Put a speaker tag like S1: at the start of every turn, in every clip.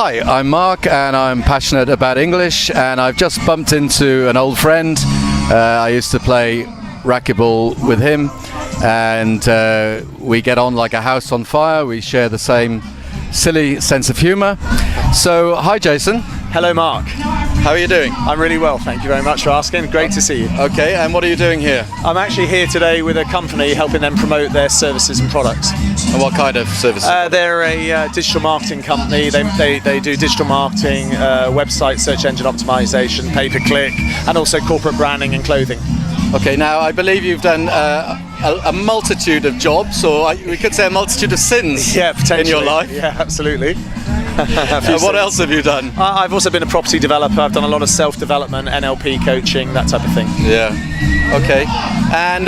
S1: Hi, I'm Mark and I'm passionate about English, and I've just bumped into an old friend. I used to play racquetball with him, and we get on like a house on fire. We share the same silly sense of humour. So, hi Jason.
S2: Hello Mark.
S1: How are you doing?
S2: I'm really well, thank you very much for asking. Great to see you.
S1: Okay, and what are you doing here?
S2: I'm actually here today with a company helping them promote their services and products.
S1: And what kind of services?
S2: They're a digital marketing company. They do digital marketing, website search engine optimization, pay-per-click, and also corporate branding and clothing.
S1: Okay, now I believe you've done a multitude of jobs, or we could say a multitude of sins in your life.
S2: Yeah, absolutely.
S1: What else have you done?
S2: I've also been a property developer. I've done a lot of self-development, NLP coaching, that type of thing.
S1: Yeah. Okay. And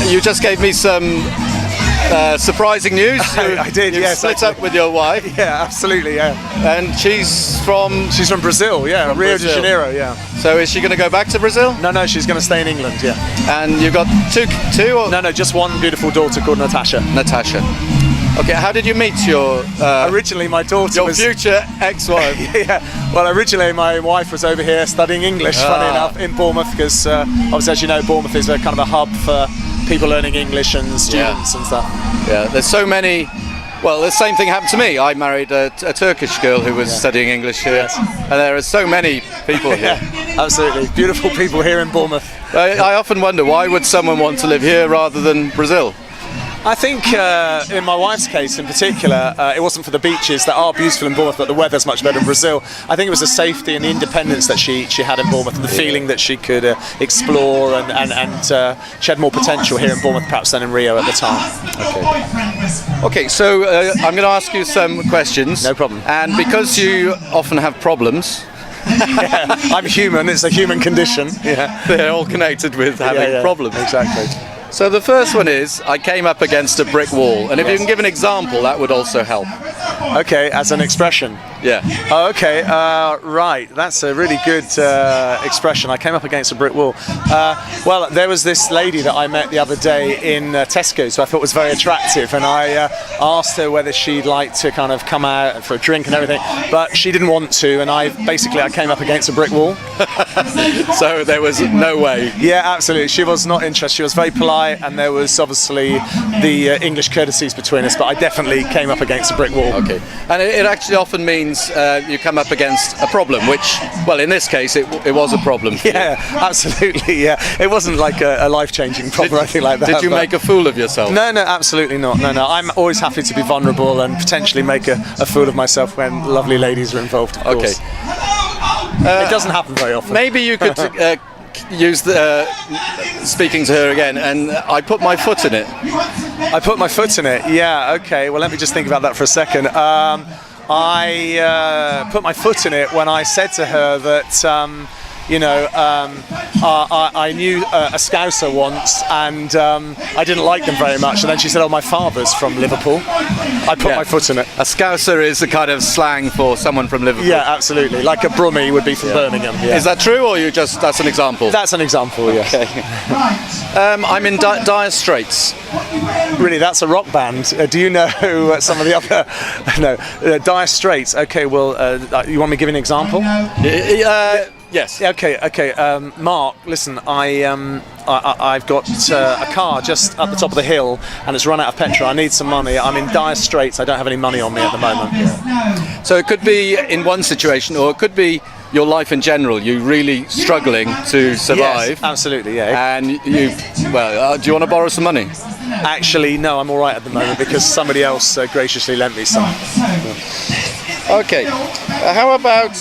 S1: you just gave me some surprising news.
S2: I did.
S1: You
S2: yes.
S1: split up with your wife.
S2: Yeah, absolutely. Yeah.
S1: And she's from
S2: Brazil. Yeah,
S1: from
S2: Rio
S1: Brazil.
S2: de Janeiro. Yeah.
S1: So is she going to go back to Brazil?
S2: No, she's going to stay in England. Yeah.
S1: And you've got two? Or?
S2: No, just one beautiful daughter called Natasha.
S1: Natasha. Okay, how did you meet your...
S2: originally my daughter
S1: your
S2: was...
S1: future ex-wife.
S2: Yeah, well originally my wife was over here studying English, funny enough, in Bournemouth, because obviously as you know Bournemouth is a kind of a hub for people learning English and students and stuff.
S1: Yeah, there's so many... Well, the same thing happened to me. I married a Turkish girl who was studying English here, and there are so many people here.
S2: Yeah, absolutely. Beautiful people here in Bournemouth.
S1: I often wonder, why would someone want to live here rather than Brazil?
S2: I think in my wife's case in particular, it wasn't for the beaches that are beautiful in Bournemouth, but the weather's much better in Brazil. I think it was the safety and the independence that she had in Bournemouth, and the feeling that she could explore, and she had more potential here in Bournemouth perhaps than in Rio at the time.
S1: Okay, so I'm going to ask you some questions.
S2: No problem.
S1: And because you often have problems...
S2: Yeah, I'm human, it's a human condition. Yeah.
S1: They're all connected with having problems.
S2: Exactly.
S1: So the first one is, I came up against a brick wall, and if you can give an example, that would also help.
S2: Okay, as an expression.
S1: Yeah.
S2: Oh, okay, right. That's a really good expression. I came up against a brick wall. Well, there was this lady that I met the other day in Tesco's who I thought was very attractive, and I asked her whether she'd like to kind of come out for a drink and everything, but she didn't want to, and I came up against a brick wall.
S1: So there was no way.
S2: Yeah, absolutely. She was not interested. She was very polite, and there was obviously the English courtesies between us, but I definitely came up against a brick wall.
S1: Okay. And it actually often means you come up against a problem, which, well, in this case, it was a problem for you.
S2: Absolutely, yeah. It wasn't like a life-changing problem or anything like that.
S1: Did you make a fool of yourself?
S2: No, absolutely not. No. I'm always happy to be vulnerable and potentially make a fool of myself when lovely ladies are involved, of course. It doesn't happen very often.
S1: Maybe you could use speaking to her again, and I put my foot in it.
S2: I put my foot in it. Yeah. Okay. Well, let me just think about that for a second. I put my foot in it when I said to her that I knew a Scouser once, and I didn't like them very much. And then she said, "Oh, my father's from Liverpool." I put my foot in it.
S1: A Scouser is a kind of slang for someone from Liverpool.
S2: Yeah, absolutely. Like a Brummie would be from Birmingham. Yeah.
S1: Is that true, or that's an example?
S2: That's an example. Yes.
S1: Okay. I'm in dire straits.
S2: Really, that's a rock band. Do you know some of the other? No, Dire Straits. Okay, well, you want me to give you an example?
S1: Yes.
S2: Okay. Mark, listen, I've got a car just up the top of the hill, and it's run out of petrol. I need some money. I'm in dire straits. I don't have any money on me at the moment.
S1: Yeah. So it could be in one situation, or it could be your life in general. You're really struggling to survive.
S2: Yes, absolutely, yeah.
S1: And do you want to borrow some money?
S2: Actually, no, I'm all right at the moment because somebody else graciously lent me some.
S1: Okay. How about?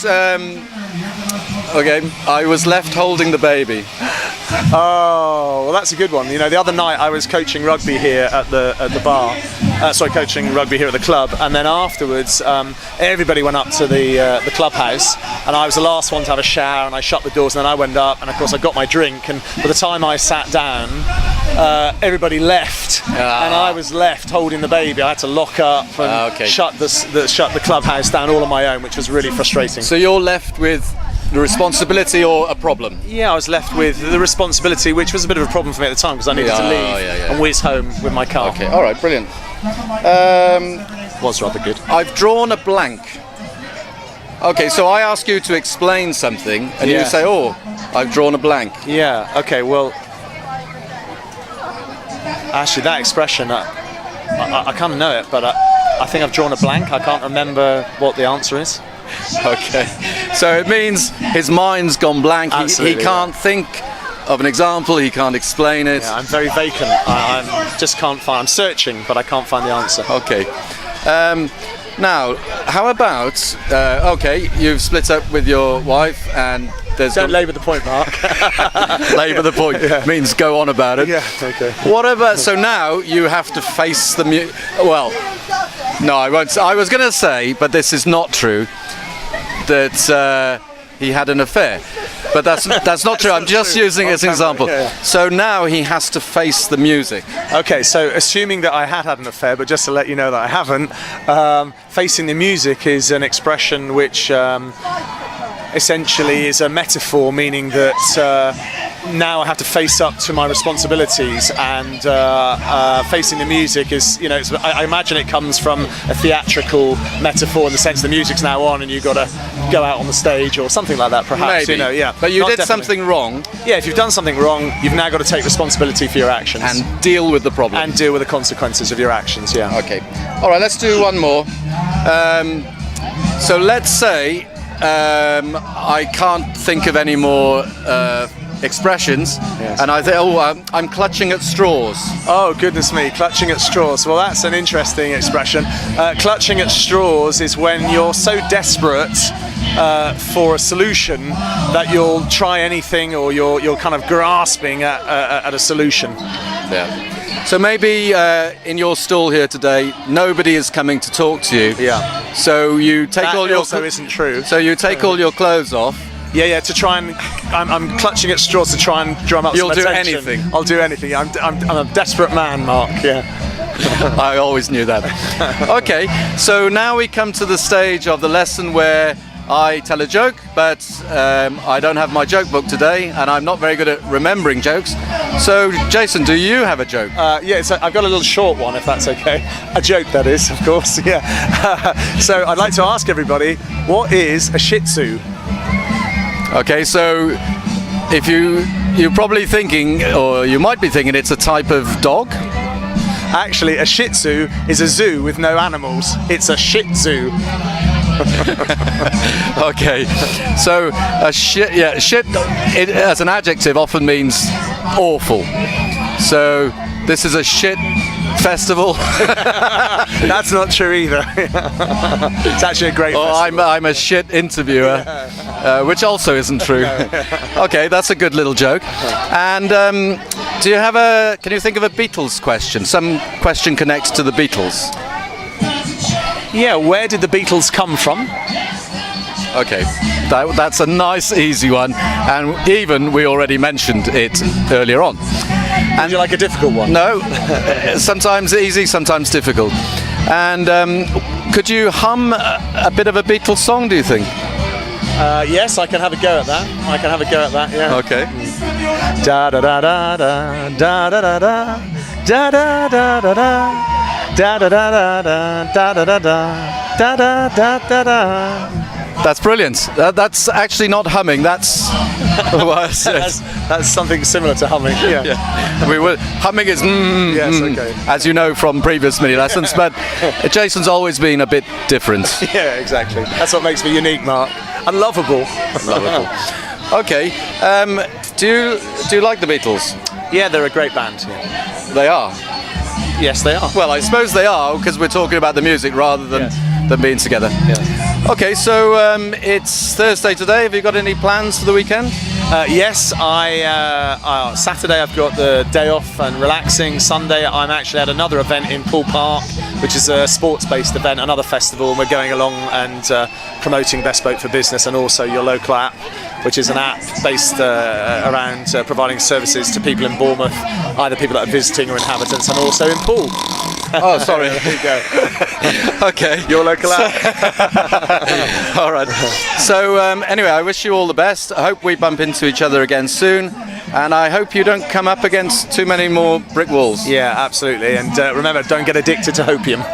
S1: Okay, I was left holding the baby.
S2: Oh, well, that's a good one. You know, the other night I was coaching rugby here at the bar. Coaching rugby here at the club, and then afterwards, everybody went up to the clubhouse, and I was the last one to have a shower, and I shut the doors, and then I went up, and of course I got my drink, and by the time I sat down, everybody left, and I was left holding the baby. I had to lock up and shut the clubhouse down all on my own, which was really frustrating.
S1: So you're left with the responsibility or a problem?
S2: Yeah, I was left with the responsibility, which was a bit of a problem for me at the time because I needed to leave and whiz home with my car.
S1: Okay, all right, brilliant.
S2: Was rather good.
S1: I've drawn a blank. Okay, so I ask you to explain something, and you say, "Oh, I've drawn a blank."
S2: Yeah. Okay. Well, actually, that expression, I kind of know it, but I think I've drawn a blank. I can't remember what the answer is.
S1: Okay, so it means his mind's gone blank. He can't think of an example. He can't explain it.
S2: Yeah, I'm very vacant. I just can't find. I'm searching, but I can't find the answer.
S1: Okay. Now, how about? Okay, you've split up with your wife, and
S2: don't labour the point, Mark.
S1: Labour the point means go on about it.
S2: Yeah. Okay.
S1: What about? So now you have to face the well. No, I won't. I was going to say, but this is not true, that he had an affair. But that's not true. I'm just using it as an example.
S2: Yeah.
S1: So now he has to face the music.
S2: Okay, so assuming that I had an affair, but just to let you know that I haven't, facing the music is an expression which essentially is a metaphor, meaning that now I have to face up to my responsibilities, and facing the music is, I imagine it comes from a theatrical metaphor in the sense the music's now on and you've got to go out on the stage or something like that, perhaps.
S1: Maybe.
S2: Yeah.
S1: But you did
S2: definitely.
S1: something wrong.
S2: Yeah, if you've done something wrong, you've now got to take responsibility for your actions.
S1: And deal with the problem.
S2: And deal with the consequences of your actions, yeah.
S1: Okay. All right, let's do one more. So let's say I can't think of any more expressions, and I think, I'm clutching at straws.
S2: Oh, goodness me, clutching at straws. Well, that's an interesting expression. Clutching at straws is when you're so desperate for a solution that you'll try anything, or you're kind of grasping at a solution.
S1: Yeah. So maybe in your stall here today, nobody is coming to talk to you.
S2: Yeah.
S1: So you take all your.
S2: Also isn't true.
S1: So you take all your clothes off.
S2: Yeah, to try and I'm clutching at straws to try and drum up
S1: You'll
S2: some
S1: do
S2: attention.
S1: anything.
S2: I'll do anything. I'm a desperate man, Mark. Yeah.
S1: I always knew that. Okay, so now we come to the stage of the lesson where I tell a joke, but I don't have my joke book today, and I'm not very good at remembering jokes. So, Jason, do you have a joke?
S2: Yeah, so I've got a little short one, if that's okay. A joke, that is, of course. Yeah. So I'd like to ask everybody, what is a Shih Tzu?
S1: Okay, so if you're probably thinking, or you might be thinking, it's a type of dog.
S2: Actually, a Shih Tzu is a zoo with no animals. It's a Shih Tzu.
S1: Okay, so shit as an adjective often means awful. So this is a shit festival.
S2: That's not true either. It's actually a great festival.
S1: I'm a shit interviewer, which also isn't true. Okay, that's a good little joke. And can you think of a Beatles question? Some question connects to the Beatles.
S2: Yeah, where did the Beatles come from?
S1: Okay, that's a nice, easy one, and even we already mentioned it earlier on.
S2: Would you like a difficult one?
S1: No, sometimes easy, sometimes difficult. And could you hum a bit of a Beatles song, do you think?
S2: Yes, I can have a go at that. Yeah.
S1: Okay.
S2: Da da da da da da da da da da da da da da. Da da da da da da da da da da da da da.
S1: That's brilliant. That's actually not humming. That's
S2: that's something similar to humming. Yeah.
S1: Humming is
S2: yes, okay.
S1: As you know from previous mini lessons, but Jason's always been a bit different.
S2: Yeah, exactly. That's what makes me unique, Mark. And lovable.
S1: Okay. Do you like the Beatles?
S2: Yeah, they're a great band. Yeah.
S1: They are.
S2: Yes, they are.
S1: Well, I suppose they are, because we're talking about the music rather than being together.
S2: Yeah.
S1: Okay, so it's Thursday today. Have you got any plans for the weekend?
S2: Yes, Saturday I've got the day off and relaxing. Sunday I'm actually at another event in Poole Park, which is a sports-based event, another festival, and we're going along and promoting Best Boat for Business, and also your local app, which is an app based around providing services to people in Bournemouth, either people that are visiting or inhabitants, and also in Poole.
S1: Oh, sorry.
S2: There you go.
S1: Okay.
S2: Your local app.
S1: All right. So anyway, I wish you all the best. I hope we bump into each other again soon, and I hope you don't come up against too many more brick walls.
S2: Yeah, absolutely. And remember, don't get addicted to hopium.